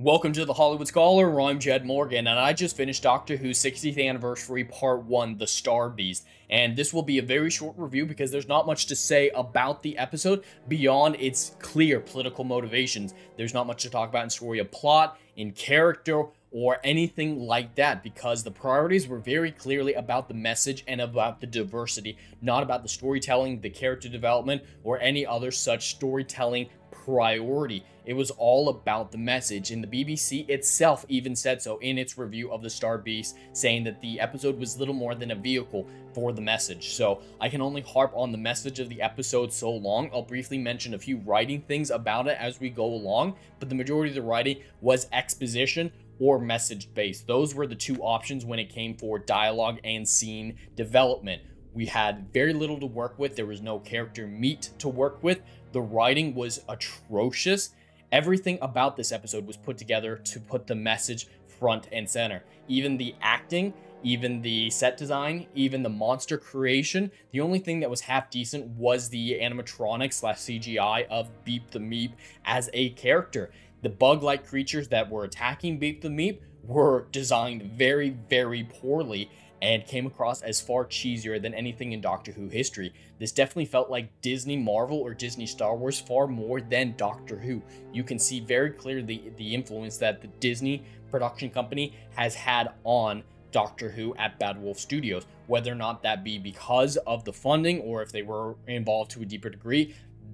Welcome to the Hollywood Scholar. I'm Jed Morgan, and I just finished Doctor Who's 60th Anniversary Part 1, The Star Beast. And this will be a very short review because there's not much to say about the episode beyond its clear political motivations. There's not much to talk about in story of plot, in character, or anything like that, because the priorities were very clearly about the message and about the diversity, not about the storytelling, the character development, or any other such storytelling priority. It was all about the message, and the BBC itself even said so in its review of The Star Beast, saying that the episode was little more than a vehicle for the message. So I can only harp on the message of the episode so long. I'll briefly mention a few writing things about it as we go along, but the majority of the writing was exposition or message based. Those were the two options when it came for dialogue and scene development. We had very little to work with. There was no character meat to work with. The writing was atrocious. Everything about this episode was put together to put the message front and center. Even the acting, even the set design, even the monster creation. The only thing that was half decent was the animatronics / CGI of Beep the Meep as a character. The bug-like creatures that were attacking Beep the Meep were designed very, very poorly and came across as far cheesier than anything in Doctor Who history. This definitely felt like Disney Marvel or Disney Star Wars far more than Doctor Who. You can see very clearly the influence that the Disney production company has had on Doctor Who at Bad Wolf Studios, whether or not that be because of the funding or if they were involved to a deeper degree.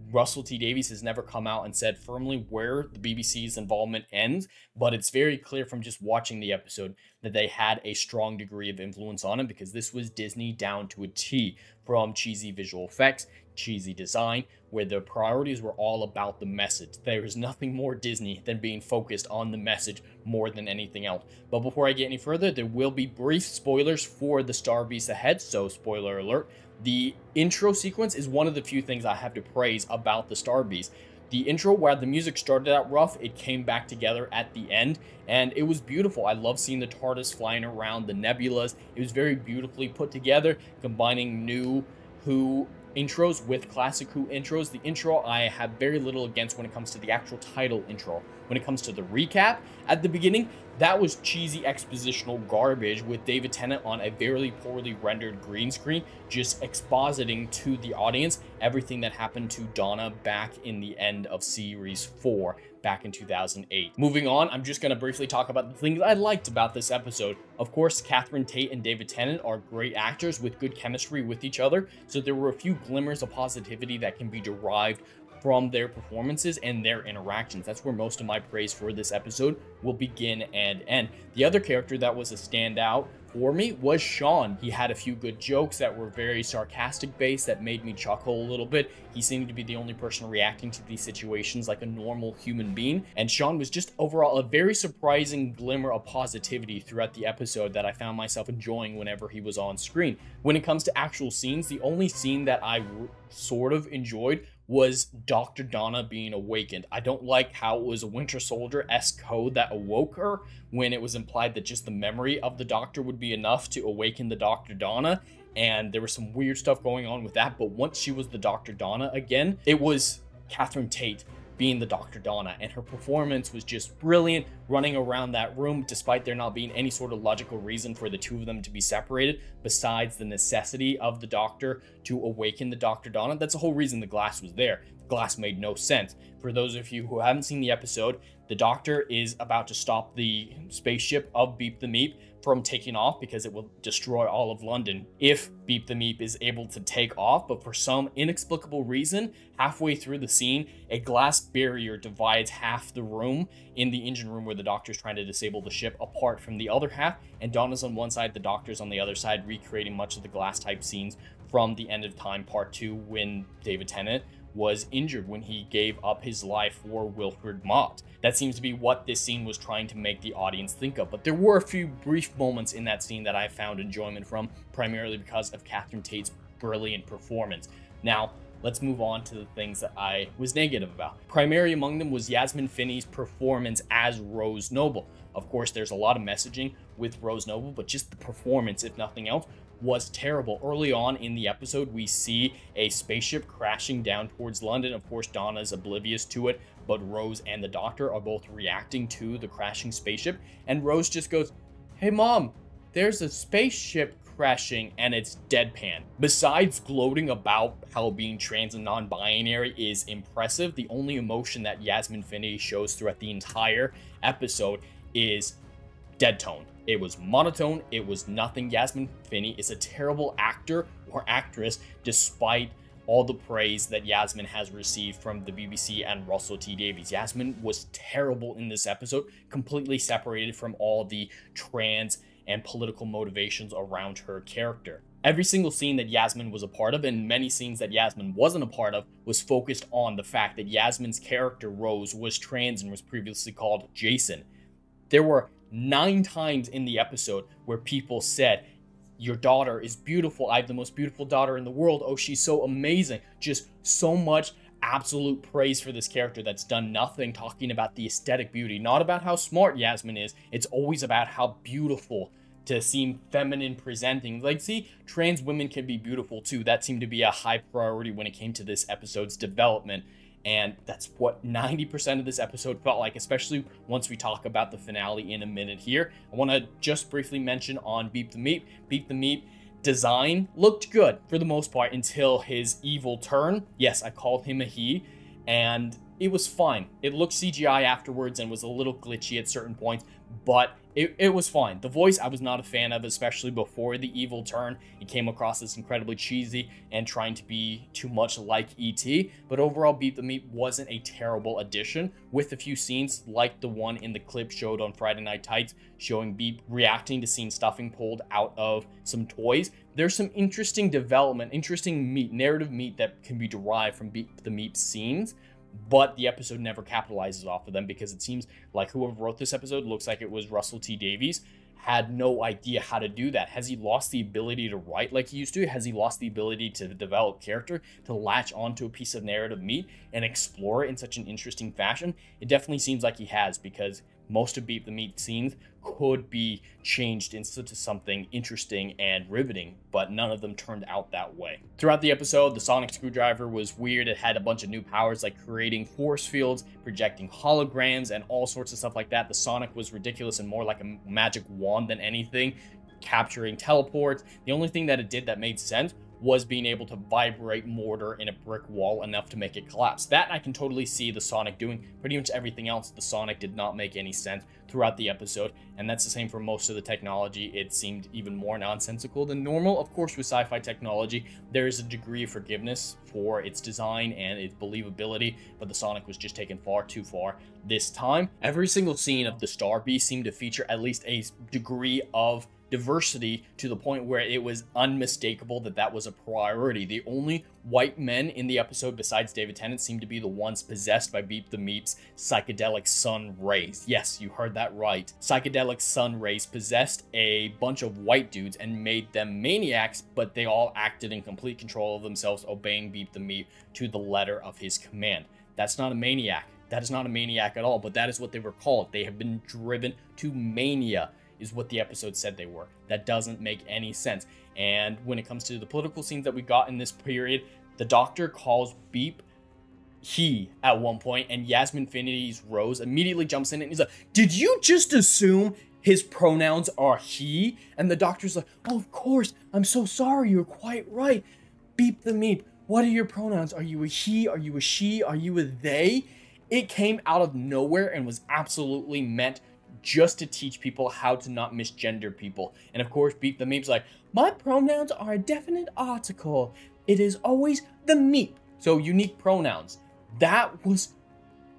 Russell T Davies has never come out and said firmly where the BBC's involvement ends, but it's very clear from just watching the episode that they had a strong degree of influence on it, because this was Disney down to a T, from cheesy visual effects, cheesy design, where the priorities were all about the message. There is nothing more Disney than being focused on the message more than anything else. But before I get any further, there will be brief spoilers for The Star Beast ahead, so spoiler alert. The intro sequence is one of the few things I have to praise about The Star Beast. The intro, while the music started out rough, it came back together at the end, and it was beautiful. I love seeing the TARDIS flying around, the nebulas. It was very beautifully put together, combining new Who intros with classic Who intros. The intro I have very little against when it comes to the actual title intro. When it comes to the recap at the beginning, that was cheesy expositional garbage with David Tennant on a very poorly rendered green screen, just expositing to the audience everything that happened to Donna back in the end of Series 4 back in 2008. Moving on, I'm just going to briefly talk about the things I liked about this episode. Of course, Catherine Tate and David Tennant are great actors with good chemistry with each other, so there were a few glimmers of positivity that can be derived from their performances and their interactions. That's where most of my praise for this episode will begin and end. The other character that was a standout for me was Sean. He had a few good jokes that were very sarcastic based that made me chuckle a little bit. He seemed to be the only person reacting to these situations like a normal human being. And Sean was just overall a very surprising glimmer of positivity throughout the episode that I found myself enjoying whenever he was on screen. When it comes to actual scenes, the only scene that I sort of enjoyed was Dr. Donna being awakened. I don't like how it was a Winter Soldier-esque code that awoke her when it was implied that just the memory of the Doctor would be enough to awaken the Dr. Donna, and there was some weird stuff going on with that. But once she was the Dr. Donna again, it was Catherine Tate being the Dr. Donna, and her performance was just brilliant, running around that room despite there not being any sort of logical reason for the two of them to be separated besides the necessity of the Doctor to awaken the Dr. Donna. That's the whole reason the glass was there. The glass made no sense. For those of you who haven't seen the episode, the Doctor is about to stop the spaceship of Beep the Meep from taking off because it will destroy all of London if Beep the Meep is able to take off. But for some inexplicable reason, halfway through the scene, a glass barrier divides half the room in the engine room where the Doctor's trying to disable the ship apart from the other half, and Donna's on one side, the Doctor's on the other side, recreating much of the glass type scenes from The End of Time Part 2 when David Tennant was injured when he gave up his life for Wilfred Mott. That seems to be what this scene was trying to make the audience think of. But there were a few brief moments in that scene that I found enjoyment from, primarily because of Catherine Tate's brilliant performance. Now, let's move on to the things that I was negative about. Primary among them was Yasmin Finney's performance as Rose Noble. Of course, there's a lot of messaging with Rose Noble, but just the performance, if nothing else, was terrible. Early on in the episode, we see a spaceship crashing down towards London. Of course, Donna is oblivious to it, but Rose and the Doctor are both reacting to the crashing spaceship, and Rose just goes, "Hey mom, there's a spaceship crashing," and it's deadpan. Besides gloating about how being trans and non-binary is impressive, the only emotion that Yasmin Finney shows throughout the entire episode is dead tone. It was monotone. It was nothing. Yasmin Finney is a terrible actor or actress, despite all the praise that Yasmin has received from the BBC and Russell T Davies. Yasmin was terrible in this episode, completely separated from all the trans and political motivations around her character. Every single scene that Yasmin was a part of, and many scenes that Yasmin wasn't a part of, was focused on the fact that Yasmin's character, Rose, was trans and was previously called Jason. There were 9 times in the episode where people said, "Your daughter is beautiful. I have the most beautiful daughter in the world. Oh, she's so amazing." Just so much absolute praise for this character that's done nothing talking about the aesthetic beauty, not about how smart Yasmin is. It's always about how beautiful, to seem feminine presenting. Like, see, trans women can be beautiful too. That seemed to be a high priority when it came to this episode's development. And that's what 90% of this episode felt like, especially once we talk about the finale in a minute here. I want to just briefly mention on Beep the Meep. Beep the Meep design looked good for the most part until his evil turn. Yes, I called him a he, and it was fine. It looked CGI afterwards and was a little glitchy at certain points, but it was fine. The voice I was not a fan of, especially before the evil turn. It came across as incredibly cheesy and trying to be too much like E.T., but overall Beep the Meep wasn't a terrible addition, with a few scenes like the one in the clip showed on Friday Night Tights showing Beep reacting to seeing stuffing pulled out of some toys. There's some interesting development, interesting narrative meat that can be derived from Beep the Meep scenes, but the episode never capitalizes off of them because it seems like whoever wrote this episode, looks like it was Russell T Davies, had no idea how to do that. Has he lost the ability to write like he used to? Has he lost the ability to develop character, to latch onto a piece of narrative meat and explore it in such an interesting fashion? It definitely seems like he has, because most of Beep the Meep scenes could be changed into something interesting and riveting, but none of them turned out that way. Throughout the episode, the sonic screwdriver was weird. It had a bunch of new powers like creating force fields, projecting holograms, and all sorts of stuff like that. The sonic was ridiculous and more like a magic wand than anything, capturing teleports. The only thing that it did that made sense was being able to vibrate mortar in a brick wall enough to make it collapse. That I can totally see the Sonic doing. Pretty much everything else, the Sonic did not make any sense throughout the episode, and that's the same for most of the technology. It seemed even more nonsensical than normal. Of course, with sci-fi technology, there is a degree of forgiveness for its design and its believability, but the Sonic was just taken far too far this time. Every single scene of the Star Beast seemed to feature at least a degree of diversity, to the point where it was unmistakable that that was a priority. The only white men in the episode besides David Tennant seemed to be the ones possessed by Beep the Meep's psychedelic sun rays. Yes, you heard that right. Psychedelic sun rays possessed a bunch of white dudes and made them maniacs, but they all acted in complete control of themselves, obeying Beep the Meep to the letter of his command. That's not a maniac. That is not a maniac at all, but that is what they were called. They have been driven to mania, is what the episode said they were. That doesn't make any sense. And when it comes to the political scenes that we got in this period, the Doctor calls Beep he at one point, and Yasmin Finney's Rose immediately jumps in and he's like, "Did you just assume his pronouns are he?" And the Doctor's like, "Oh, of course, I'm so sorry, you're quite right. Beep the Meep, what are your pronouns? Are you a he? Are you a she? Are you a they?" It came out of nowhere and was absolutely meant just to teach people how to not misgender people. And of course, Beep the Meep's like, "My pronouns are a definite article. It is always the Meep." So unique pronouns. That was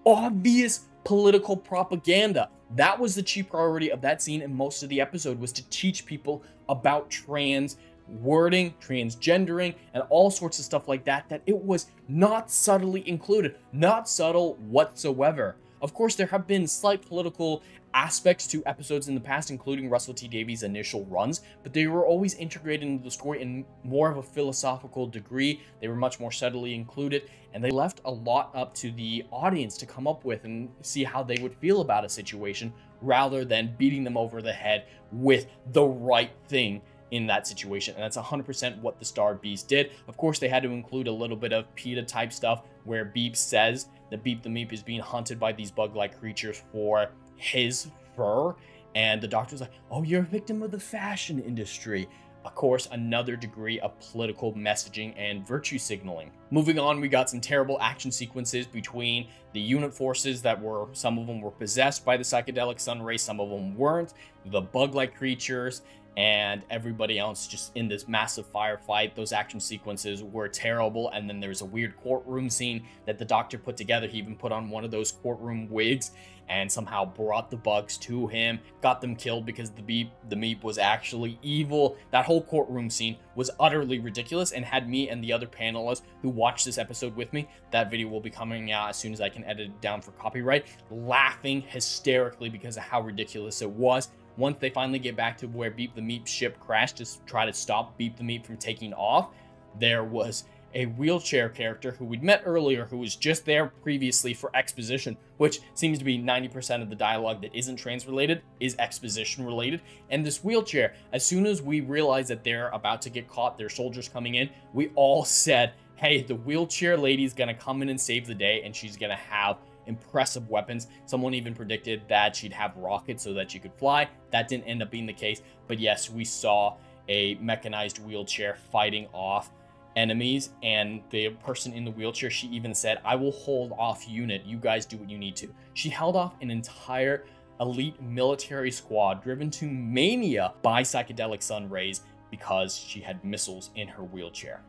obvious political propaganda. That was the chief priority of that scene, and most of the episode was to teach people about trans wording, transgendering, and all sorts of stuff like that, that it was not subtly included. Not subtle whatsoever. Of course, there have been slight political aspects to episodes in the past, including Russell T Davies' initial runs, but they were always integrated into the story in more of a philosophical degree. They were much more subtly included, and they left a lot up to the audience to come up with and see how they would feel about a situation, rather than beating them over the head with the right thing in that situation. And that's 100% what the Star Beast did. Of course, they had to include a little bit of PETA type stuff where Beep says that Beep the Meep is being hunted by these bug-like creatures for his fur. And the doctor's like, oh, you're a victim of the fashion industry. Of course, another degree of political messaging and virtue signaling. Moving on, we got some terrible action sequences between the unit forces that some of them were possessed by the psychedelic sun ray, some of them weren't, the bug-like creatures, and everybody else just in this massive firefight. Those action sequences were terrible. And then there's a weird courtroom scene that the doctor put together. He even put on one of those courtroom wigs and somehow brought the bugs to him, got them killed because the Meep was actually evil. That whole courtroom scene was utterly ridiculous and had me and the other panelists who watched this episode with me, that video will be coming out as soon as I can edit it down for copyright, laughing hysterically because of how ridiculous it was. Once they finally get back to where Beep the Meep ship crashed to try to stop Beep the Meep from taking off, there was a wheelchair character who we'd met earlier who was just there previously for exposition, which seems to be 90% of the dialogue that isn't trans-related is exposition related. And this wheelchair, as soon as we realized that they're about to get caught, their soldiers coming in, we all said, hey, the wheelchair lady's gonna come in and save the day, and she's gonna have impressive weapons. Someone even predicted that she'd have rockets so that she could fly. That didn't end up being the case, but yes, we saw a mechanized wheelchair fighting off enemies, and the person in the wheelchair, she even said, I will hold off unit, you guys do what you need to. She held off an entire elite military squad driven to mania by psychedelic sun rays because she had missiles in her wheelchair.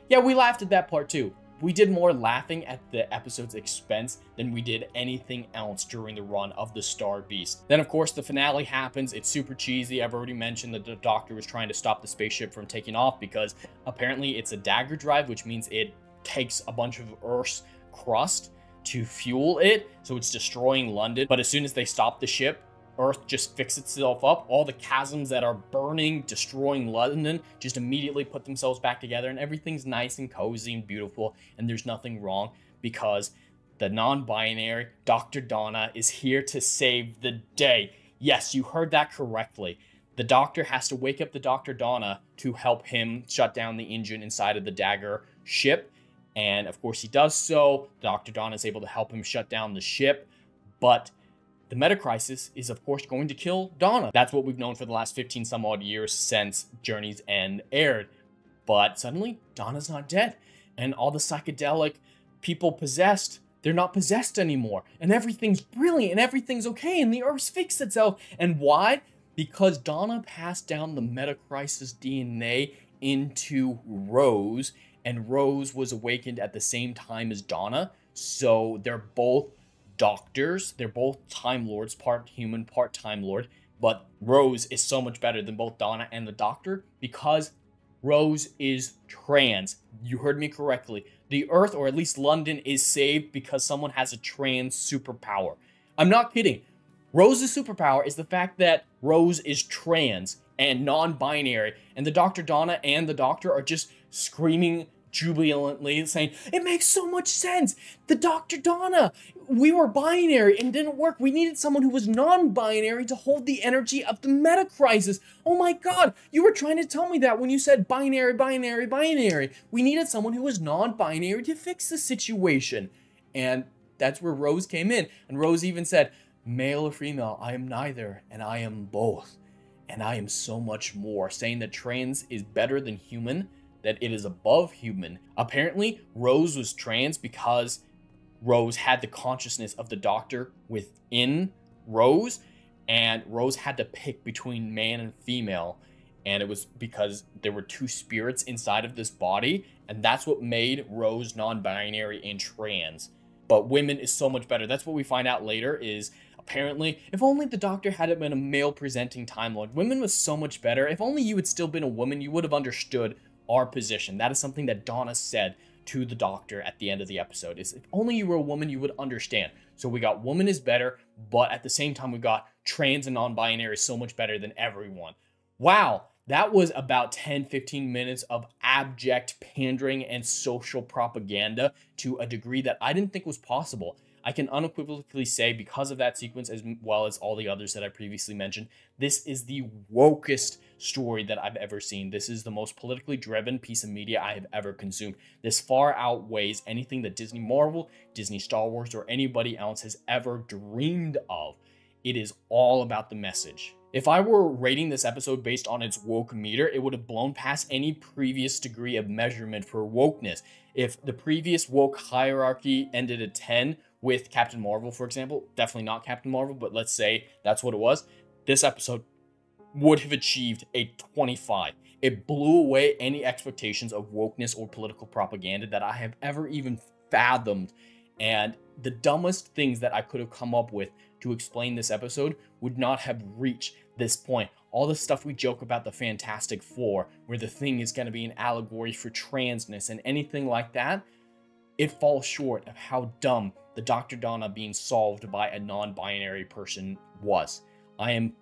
Yeah, we laughed at that part too. We did more laughing at the episode's expense than we did anything else during the run of the Star Beast. Then, of course, the finale happens. It's super cheesy. I've already mentioned that the doctor was trying to stop the spaceship from taking off because apparently it's a dagger drive, which means it takes a bunch of Earth's crust to fuel it, so it's destroying London. But as soon as they stop the ship, Earth just fixes itself up. All the chasms that are burning, destroying London, just immediately put themselves back together, and everything's nice and cozy and beautiful, and there's nothing wrong because the non-binary Dr. Donna is here to save the day. Yes, you heard that correctly. The doctor has to wake up the Dr. Donna to help him shut down the engine inside of the Dagger ship, and of course he does so. Dr. Donna is able to help him shut down the ship, but the meta-crisis is, of course, going to kill Donna. That's what we've known for the last 15 some odd years since Journey's End aired. But suddenly, Donna's not dead. And all the psychedelic people possessed, they're not possessed anymore. And everything's brilliant and everything's okay and the Earth's fixed itself. And why? Because Donna passed down the meta-crisis DNA into Rose. And Rose was awakened at the same time as Donna. So they're both doctors, they're both Time Lords, part human, part Time Lord, but Rose is so much better than both Donna and the Doctor because Rose is trans. You heard me correctly. The Earth, or at least London, is saved because someone has a trans superpower. I'm not kidding. Rose's superpower is the fact that Rose is trans and non-binary, and the Dr. Donna and the Doctor are just screaming jubilantly saying, it makes so much sense. The Dr. Donna, we were binary and didn't work. We needed someone who was non-binary to hold the energy of the meta-crisis. Oh my God, you were trying to tell me that when you said binary, binary, binary. We needed someone who was non-binary to fix the situation. And that's where Rose came in. And Rose even said, male or female, I am neither, and I am both. And I am so much more, saying that trans is better than human, that it is above human. Apparently, Rose was trans because Rose had the consciousness of the Doctor within Rose, and Rose had to pick between man and female, and it was because there were two spirits inside of this body, and that's what made Rose non-binary and trans. But women is so much better. That's what we find out later is, apparently, if only the Doctor hadn't been a male-presenting Time Lord, women was so much better. If only you had still been a woman, you would have understood our position. That is something that Donna said to the Doctor at the end of the episode, is if only you were a woman, you would understand. So we got woman is better, but at the same time, we got trans and non-binary so much better than everyone. Wow, that was about 10-15 minutes of abject pandering and social propaganda to a degree that I didn't think was possible. I can unequivocally say, because of that sequence, as well as all the others that I previously mentioned, this is the wokest story that I've ever seen. This is the most politically driven piece of media I have ever consumed. This far outweighs anything that Disney Marvel, Disney Star Wars, or anybody else has ever dreamed of. It is all about the message. If I were rating this episode based on its woke meter, it would have blown past any previous degree of measurement for wokeness. If the previous woke hierarchy ended at 10 with Captain Marvel, for example, definitely not Captain Marvel, but let's say that's what it was, this episode would have achieved a 25. It blew away any expectations of wokeness or political propaganda that I have ever even fathomed. And the dumbest things that I could have come up with to explain this episode would not have reached this point. All the stuff we joke about the Fantastic Four, where the Thing is going to be an allegory for transness and anything like that, it falls short of how dumb the Dr. Donna being solved by a non-binary person was. I am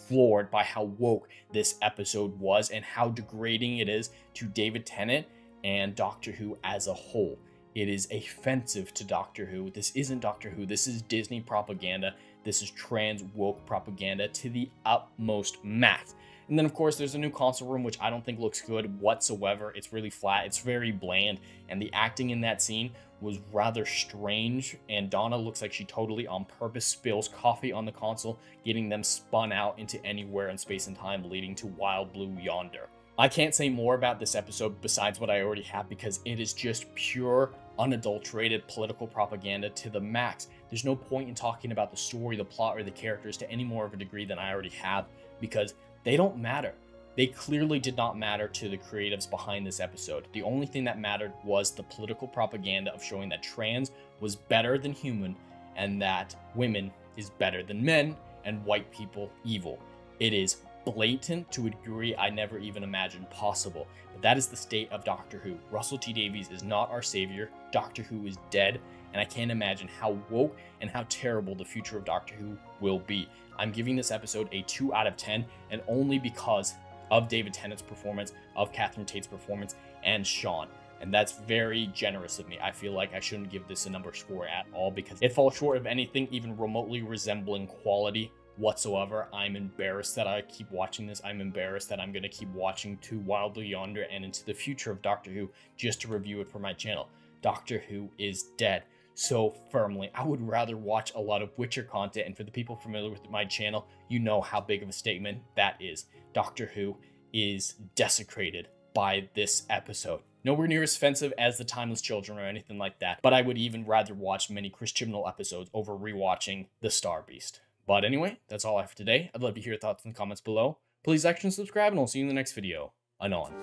floored by how woke this episode was and how degrading it is to David Tennant and Doctor Who as a whole. It is offensive to Doctor Who. This isn't Doctor Who. This is Disney propaganda. This is trans woke propaganda to the utmost max. And then, of course, there's a new console room, which I don't think looks good whatsoever. It's really flat. It's very bland. And the acting in that scene was rather strange. And Donna looks like she totally on purpose spills coffee on the console, getting them spun out into anywhere in space and time, leading to Wild Blue Yonder. I can't say more about this episode besides what I already have, because it is just pure, unadulterated political propaganda to the max. There's no point in talking about the story, the plot, or the characters to any more of a degree than I already have, because they don't matter. They clearly did not matter to the creatives behind this episode. The only thing that mattered was the political propaganda of showing that trans was better than human, and that women is better than men, and white people evil. It is blatant to a degree I never even imagined possible. But that is the state of Doctor Who. Russell T Davies is not our savior. Doctor Who is dead, and I can't imagine how woke and how terrible the future of Doctor Who will be. I'm giving this episode a 2 out of 10, and only because of David Tennant's performance, of Catherine Tate's performance, and Sean. And that's very generous of me. I feel like I shouldn't give this a number score at all, because it falls short of anything even remotely resembling quality whatsoever. I'm embarrassed that I keep watching this. I'm embarrassed that I'm going to keep watching To Wild Blue Yonder and into the future of Doctor Who just to review it for my channel. Doctor Who is dead so firmly. I would rather watch a lot of Witcher content, and for the people familiar with my channel, you know how big of a statement that is. Doctor Who is desecrated by this episode. Nowhere near as offensive as The Timeless Children or anything like that, but I would even rather watch many Chris Chibnall episodes over rewatching The Star Beast. But anyway, that's all I have for today. I'd love to hear your thoughts in the comments below. Please like and subscribe, and I'll see you in the next video. Anon.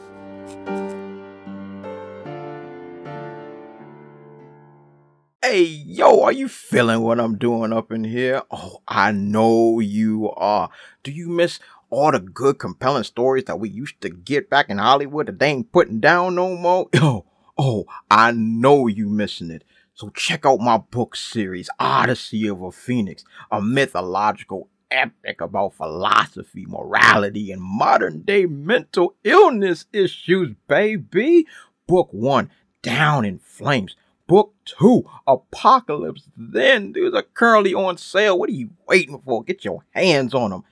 Hey, yo, are you feeling what I'm doing up in here? Oh, I know you are. Do you miss all the good, compelling stories that we used to get back in Hollywood that they ain't putting down no more? Oh, I know you missing it. So check out my book series, Odyssey of a Phoenix, a mythological epic about philosophy, morality, and modern-day mental illness issues, baby. Book 1, Down in Flames. Book 2, Apocalypse Then. These are currently on sale. What are you waiting for? Get your hands on them.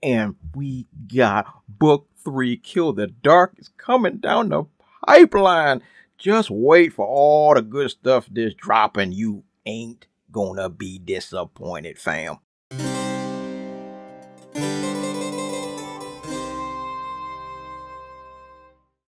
And we got Book 3, Kill the Dark, is coming down the pipeline. Just wait for all the good stuff that's dropping. You ain't gonna be disappointed, fam.